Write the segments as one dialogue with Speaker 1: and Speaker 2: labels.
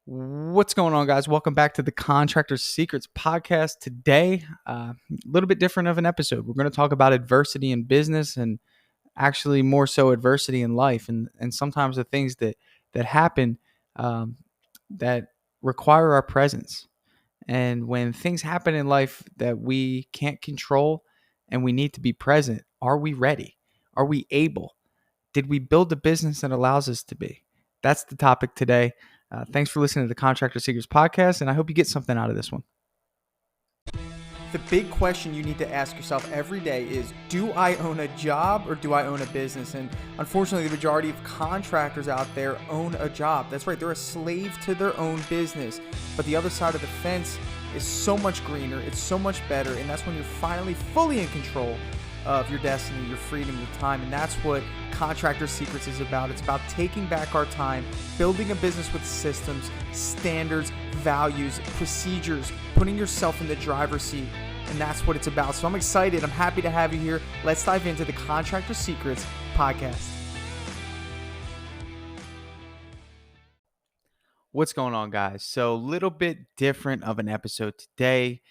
Speaker 1: What's going on, guys? Welcome back to the Contractor Secrets podcast. Today, a little bit different of an episode. We're going to talk about adversity in business and actually more so adversity in life, and sometimes the things that happen um, that require our presence. And when things happen in life that we can't control and we need to be present, are we ready? Are we able? Did we build a business that allows us to be? That's the topic today. Thanks for listening to the Contractor Secrets podcast, and I hope you get something out of this one. The big question you need to ask yourself every day is, do I own a job or do I own a business? And unfortunately, the majority of contractors out there own a job. That's right, they're a slave to their own business. But the other side of the fence is so much greener, it's so much better, and that's when you're finally fully in control of your destiny, your freedom, your time. And that's what Contractor Secrets is about. It's about taking back our time, building a business with systems, standards, values, procedures, putting yourself in the driver's seat. And that's what it's about. So I'm excited. I'm happy to have you here. Let's dive into the Contractor Secrets podcast. What's going on, guys? So a little bit different of an episode today.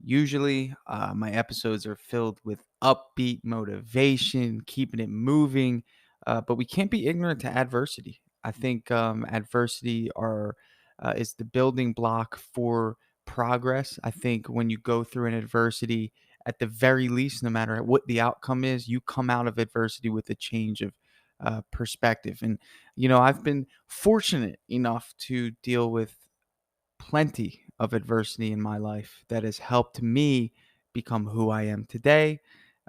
Speaker 1: Usually my episodes are filled with upbeat motivation, keeping it moving, but we can't be ignorant to adversity. I think adversity is the building block for progress. I think when you go through an adversity, at the very least, no matter what the outcome is, you come out of adversity with a change of perspective. And, I've been fortunate enough to deal with plenty of adversity in my life that has helped me become who I am today,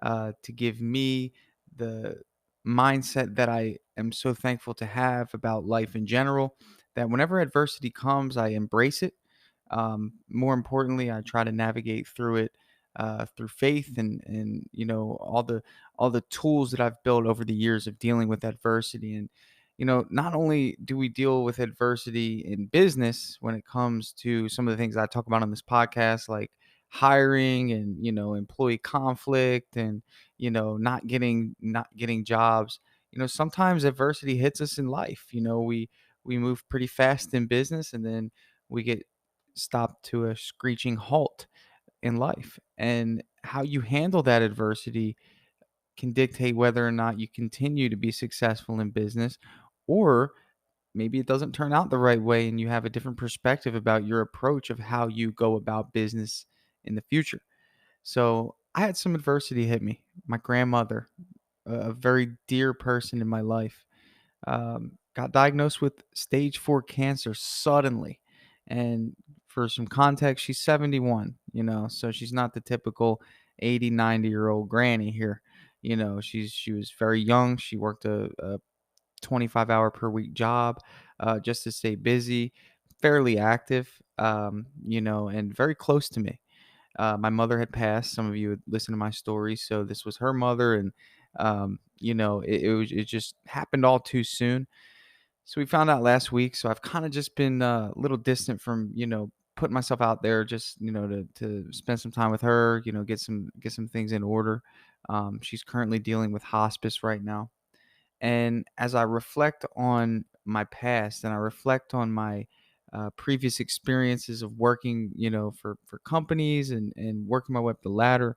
Speaker 1: to give me the mindset that I am so thankful to have about life in general, that whenever adversity comes, I embrace it. More importantly, I try to navigate through it through faith and all the tools that I've built over the years of dealing with adversity. And not only do we deal with adversity in business when it comes to some of the things I talk about on this podcast, like hiring and employee conflict and not getting jobs. Sometimes adversity hits us in life. We move pretty fast in business, and then we get stopped to a screeching halt in life. And how you handle that adversity can dictate whether or not you continue to be successful in business, or maybe it doesn't turn out the right way and you have a different perspective about your approach of how you go about business in the future. So I had some adversity hit me. My grandmother, a very dear person in my life, got diagnosed with stage 4 cancer suddenly. And for some context, she's 71, so she's not the typical 80, 90-year-old granny here. She was very young. She worked a 25-hour per week job just to stay busy, fairly active, and very close to me. My mother had passed. Some of you would listen to my story, so this was her mother, and it just happened all too soon. So we found out last week. So I've kind of just been a little distant from putting myself out there, just to spend some time with her, get some things in order. She's currently dealing with hospice right now, and as I reflect on my past and I reflect on my previous experiences of working, for companies and working my way up the ladder,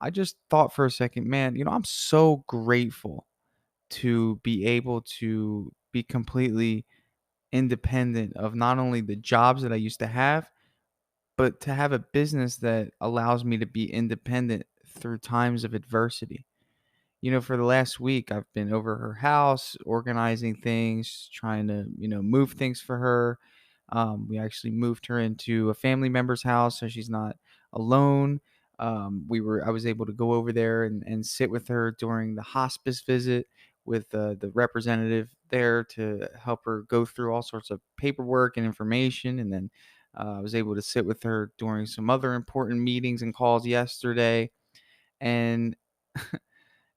Speaker 1: I just thought for a second, man, I'm so grateful to be able to be completely independent of not only the jobs that I used to have, but to have a business that allows me to be independent through times of adversity. For the last week, I've been over her house, organizing things, trying to, move things for her. We actually moved her into a family member's house so she's not alone. I was able to go over there and sit with her during the hospice visit with the representative there to help her go through all sorts of paperwork and information. And then I was able to sit with her during some other important meetings and calls yesterday. And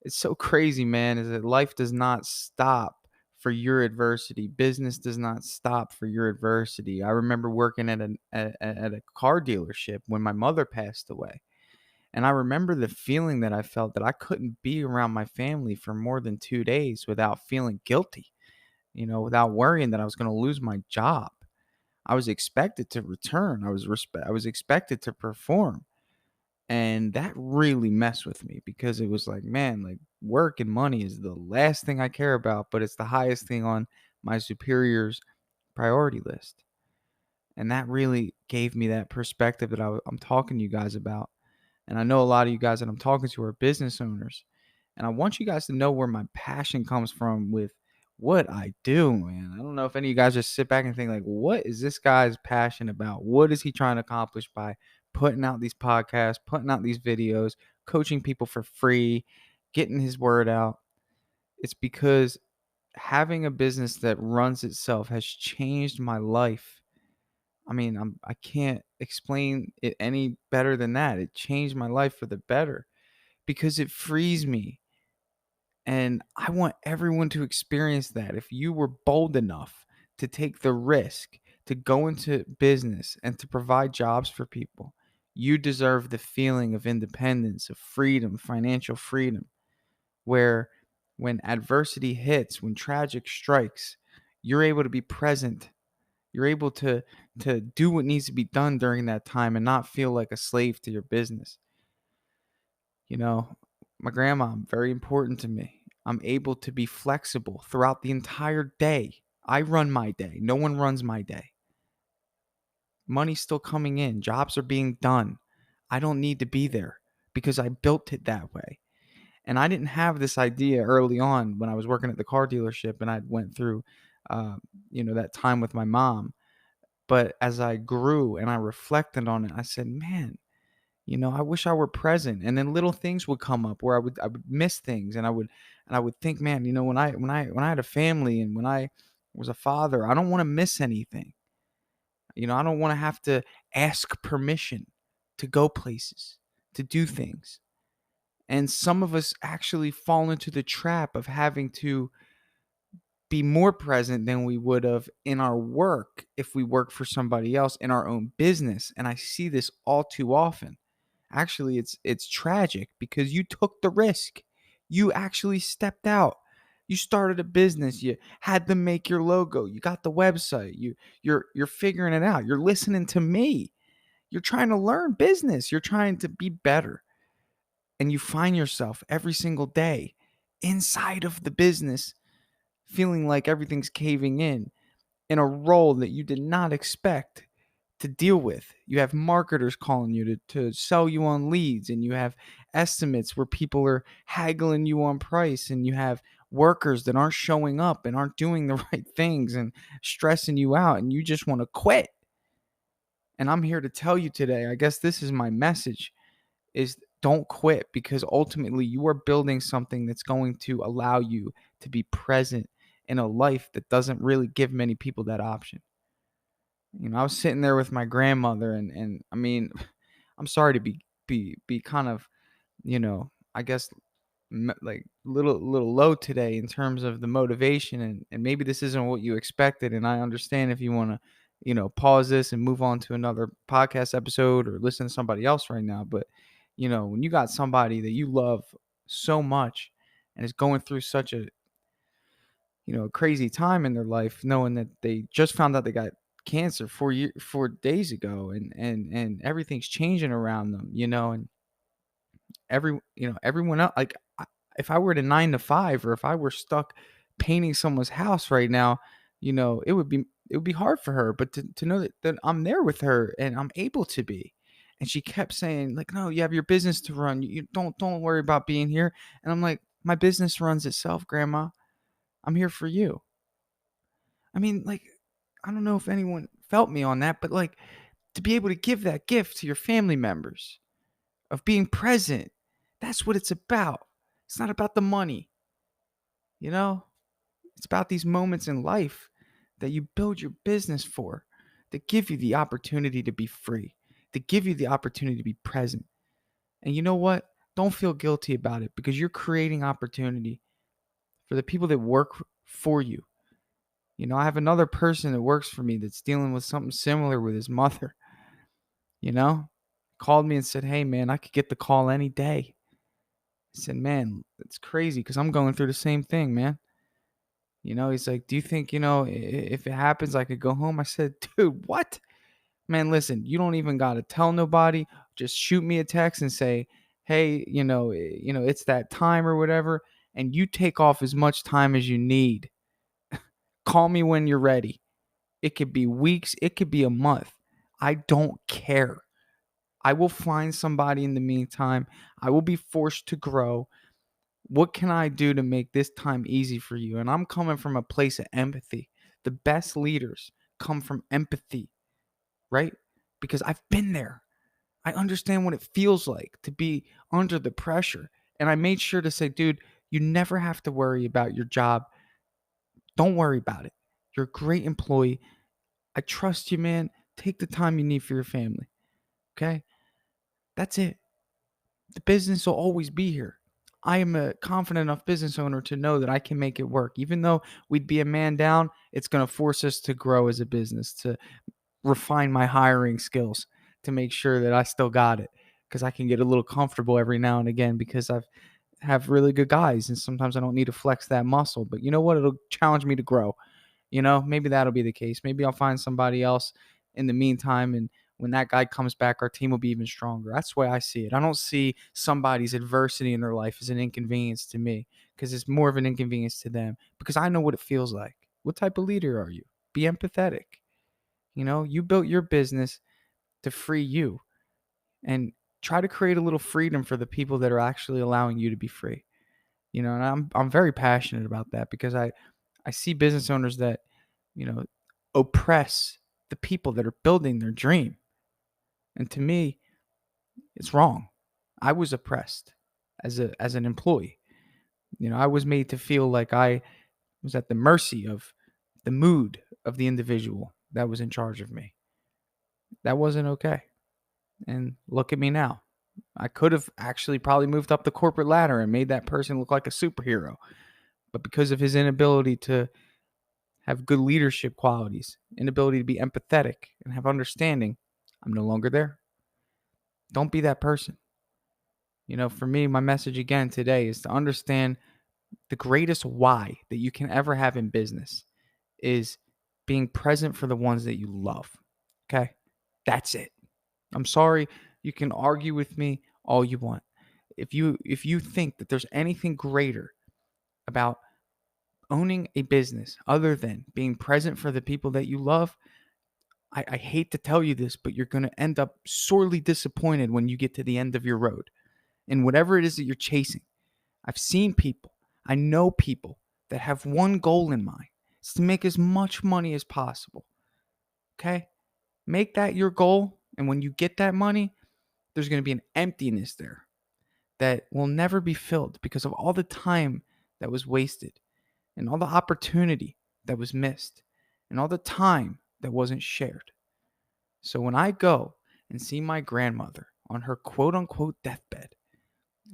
Speaker 1: it's so crazy, man, is that life does not stop for your adversity. Business does not stop for your adversity. I remember working at a car dealership when my mother passed away. And I remember the feeling that I felt that I couldn't be around my family for more than 2 days without feeling guilty, without worrying that I was going to lose my job. I was expected to return. I was expected to perform. And that really messed with me because it was like, man, like work and money is the last thing I care about, but it's the highest thing on my superior's priority list. And that really gave me that perspective that I'm talking to you guys about. And I know a lot of you guys that I'm talking to are business owners. And I want you guys to know where my passion comes from with what I do, man. I don't know if any of you guys just sit back and think, like, what is this guy's passion about? What is he trying to accomplish by putting out these podcasts, putting out these videos, coaching people for free, getting his word out? It's because having a business that runs itself has changed my life. I mean, I can't explain it any better than that. It changed my life for the better because it frees me. And I want everyone to experience that. If you were bold enough to take the risk to go into business and to provide jobs for people, you deserve the feeling of independence, of freedom, financial freedom, where when adversity hits, when tragic strikes, you're able to be present. You're able to do what needs to be done during that time and not feel like a slave to your business. You know, my grandma, very important to me. I'm able to be flexible throughout the entire day. I run my day. No one runs my day. Money's still coming in. Jobs are being done. I don't need to be there because I built it that way. And I didn't have this idea early on when I was working at the car dealership and I went through, uh, that time with my mom. But as I grew and I reflected on it, I said, man, I wish I were present. And then little things would come up where I would miss things and I would think, man, when I had a family and when I was a father, I don't want to miss anything. I don't want to have to ask permission to go places, to do things. And some of us actually fall into the trap of having to be more present than we would have in our work if we work for somebody else in our own business. And I see this all too often. Actually, it's tragic because you took the risk. You actually stepped out. You started a business. You had to make your logo. You got the website. You're figuring it out. You're listening to me. You're trying to learn business. You're trying to be better. And you find yourself every single day inside of the business feeling like everything's caving in a role that you did not expect to deal with. You have marketers calling you to sell you on leads, and you have estimates where people are haggling you on price, and you have workers that aren't showing up and aren't doing the right things and stressing you out, and you just want to quit. And I'm here to tell you today, I guess this is my message, is don't quit because ultimately you are building something that's going to allow you to be present in a life that doesn't really give many people that option. I was sitting there with my grandmother and I mean, I'm sorry to be kind of, I guess like little low today in terms of the motivation and maybe this isn't what you expected and I understand if you want to pause this and move on to another podcast episode or listen to somebody else right now, but when you got somebody that you love so much and is going through such a crazy time in their life, knowing that they just found out they got cancer 4 days ago, and everything's changing around them, and everyone else, like if I were to 9 to 5, or if I were stuck painting someone's house right now, it would be hard for her, but to know that I'm there with her and I'm able to be. And she kept saying, like, no, you have your business to run. You don't worry about being here. And I'm like, my business runs itself, Grandma. I'm here for you. I mean, like, I don't know if anyone felt me on that, but like to be able to give that gift to your family members of being present, that's what it's about. It's not about the money, you know? It's about these moments in life that you build your business for, that give you the opportunity to be free, to give you the opportunity to be present. And you know what? Don't feel guilty about it because you're creating opportunity for the people that work for you. I have another person that works for me that's dealing with something similar with his mother, you know? Called me and said, "Hey man, I could get the call any day." I said, "Man, it's crazy because I'm going through the same thing, man." He's like, "Do you think, if it happens, I could go home?" I said, "Dude, what? Man, listen, you don't even got to tell nobody. Just shoot me a text and say, hey, it's that time or whatever. And you take off as much time as you need. Call me when you're ready. It could be weeks, it could be a month. I don't care. I will find somebody in the meantime. I will be forced to grow. What can I do to make this time easy for you?" And I'm coming from a place of empathy. The best leaders come from empathy, right? Because I've been there. I understand what it feels like to be under the pressure. And I made sure to say, dude, you never have to worry about your job. Don't worry about it. You're a great employee. I trust you, man. Take the time you need for your family. Okay? That's it. The business will always be here. I am a confident enough business owner to know that I can make it work. Even though we'd be a man down, it's going to force us to grow as a business, to refine my hiring skills, to make sure that I still got it, because I can get a little comfortable every now and again because I've have really good guys and sometimes I don't need to flex that muscle. But you know what? It'll challenge me to grow. Maybe that'll be the case. Maybe I'll find somebody else in the meantime, and when that guy comes back, our team will be even stronger. That's the way I see it. I don't see somebody's adversity in their life as an inconvenience to me, because it's more of an inconvenience to them, because I know what it feels like. What type of leader are you? Be empathetic. You built your business to free you, and try to create a little freedom for the people that are actually allowing you to be free. And I'm very passionate about that, because I see business owners that, you know, oppress the people that are building their dream. And to me, it's wrong. I was oppressed as an employee. I was made to feel like I was at the mercy of the mood of the individual that was in charge of me. That wasn't okay. And look at me now. I could have actually probably moved up the corporate ladder and made that person look like a superhero. But because of his inability to have good leadership qualities, inability to be empathetic and have understanding, I'm no longer there. Don't be that person. For me, my message again today is to understand the greatest why that you can ever have in business is being present for the ones that you love. Okay? That's it. I'm sorry, you can argue with me all you want. If you think that there's anything greater about owning a business other than being present for the people that you love, I hate to tell you this, but you're going to end up sorely disappointed when you get to the end of your road and whatever it is that you're chasing. I've seen people, I know people that have one goal in mind. It's to make as much money as possible. Okay? Make that your goal. And when you get that money, there's going to be an emptiness there that will never be filled because of all the time that was wasted and all the opportunity that was missed and all the time that wasn't shared. So when I go and see my grandmother on her quote unquote deathbed,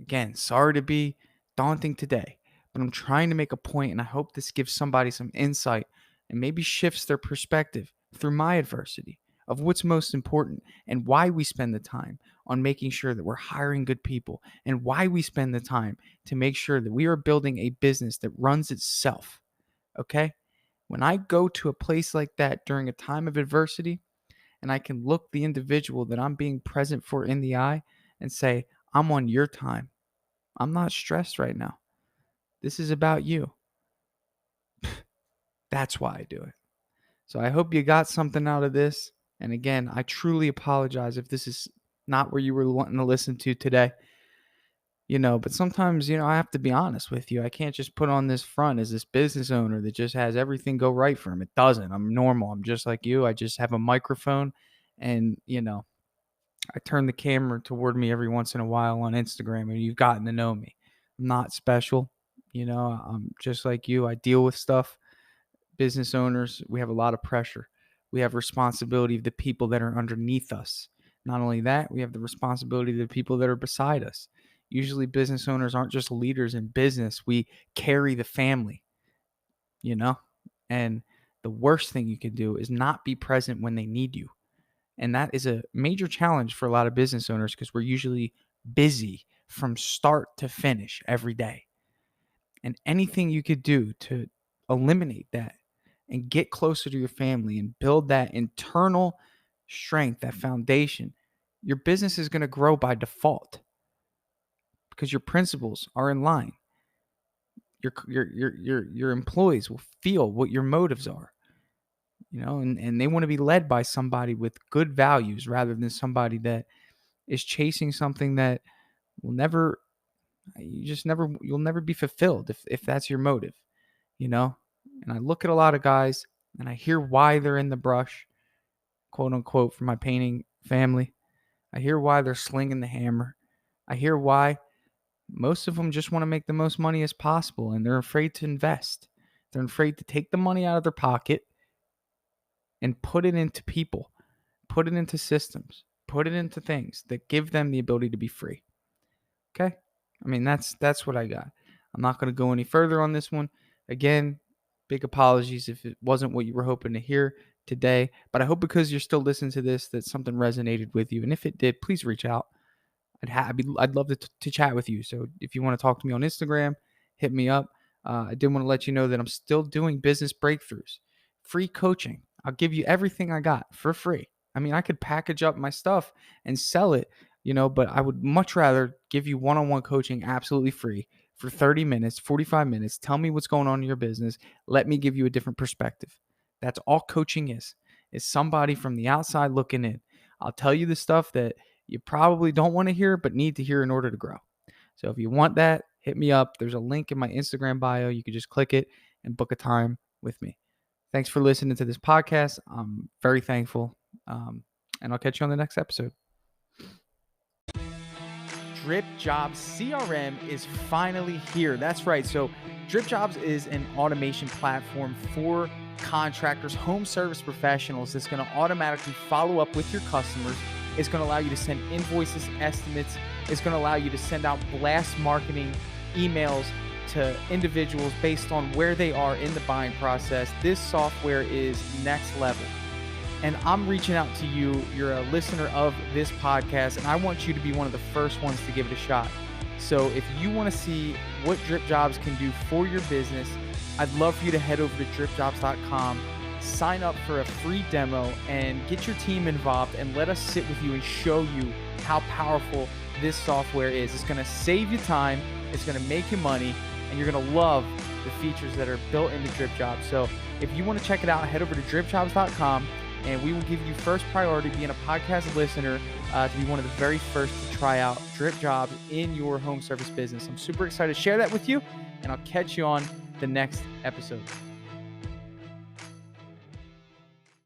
Speaker 1: again, sorry to be daunting today, but I'm trying to make a point, and I hope this gives somebody some insight and maybe shifts their perspective through my adversity of what's most important and why we spend the time on making sure that we're hiring good people and why we spend the time to make sure that we are building a business that runs itself. Okay? When I go to a place like that during a time of adversity, and I can look the individual that I'm being present for in the eye and say, I'm on your time. I'm not stressed right now. This is about you. That's why I do it. So I hope you got something out of this. And again, I truly apologize if this is not where you were wanting to listen to today. But sometimes, I have to be honest with you. I can't just put on this front as this business owner that just has everything go right for him. It doesn't. I'm normal. I'm just like you. I just have a microphone and, I turn the camera toward me every once in a while on Instagram, and you've gotten to know me. I'm not special. I'm just like you. I deal with stuff. Business owners, we have a lot of pressure. We have responsibility of the people that are underneath us. Not only that, we have the responsibility of the people that are beside us. Usually, business owners aren't just leaders in business. We carry the family, you know? And the worst thing you can do is not be present when they need you. And that is a major challenge for a lot of business owners because we're usually busy from start to finish every day. And anything you could do to eliminate that and get closer to your family and build that internal strength, that foundation, your business is going to grow by default because your principles are in line. Your employees will feel what your motives are, and they want to be led by somebody with good values rather than somebody that is chasing something that will never, you'll never be fulfilled if that's your motive, you know? And I look at a lot of guys and I hear why they're in the brush, quote unquote, for my painting family. I hear why they're slinging the hammer. I hear why most of them just want to make the most money as possible and they're afraid to invest. They're afraid to take the money out of their pocket and put it into people, put it into systems, put it into things that give them the ability to be free. Okay? I mean, that's what I got. I'm not going to go any further on this one. Again, big apologies if it wasn't what you were hoping to hear today, but I hope because you're still listening to this that something resonated with you. And if it did, please reach out. I'd love to chat with you. So if you want to talk to me on Instagram, hit me up. I did want to let you know that I'm still doing business breakthroughs, free coaching. I'll give you everything I got for free. I mean, I could package up my stuff and sell it, but I would much rather give you one-on-one coaching absolutely free for 30 minutes, 45 minutes. Tell me what's going on in your business. Let me give you a different perspective. That's all coaching is somebody from the outside looking in. I'll tell you the stuff that you probably don't want to hear, but need to hear in order to grow. So if you want that, hit me up. There's a link in my Instagram bio. You can just click it and book a time with me. Thanks for listening to this podcast. I'm very thankful. And I'll catch you on the next episode. Dripjobs CRM is finally here. That's right. So Dripjobs is an automation platform for contractors, home service professionals that's going to automatically follow up with your customers. It's going to allow you to send invoices, estimates. It's going to allow you to send out blast marketing emails to individuals based on where they are in the buying process. This software is next level. And I'm reaching out to you. You're a listener of this podcast, and I want you to be one of the first ones to give it a shot. So if you want to see what Dripjobs can do for your business, I'd love for you to head over to dripjobs.com, sign up for a free demo, and get your team involved and let us sit with you and show you how powerful this software is. It's going to save you time, it's going to make you money, and you're going to love the features that are built into Dripjobs. So if you want to check it out, head over to dripjobs.com, and we will give you first priority being a podcast listener to be one of the very first to try out Dripjobs in your home service business. I'm super excited to share that with you, and I'll catch you on the next episode.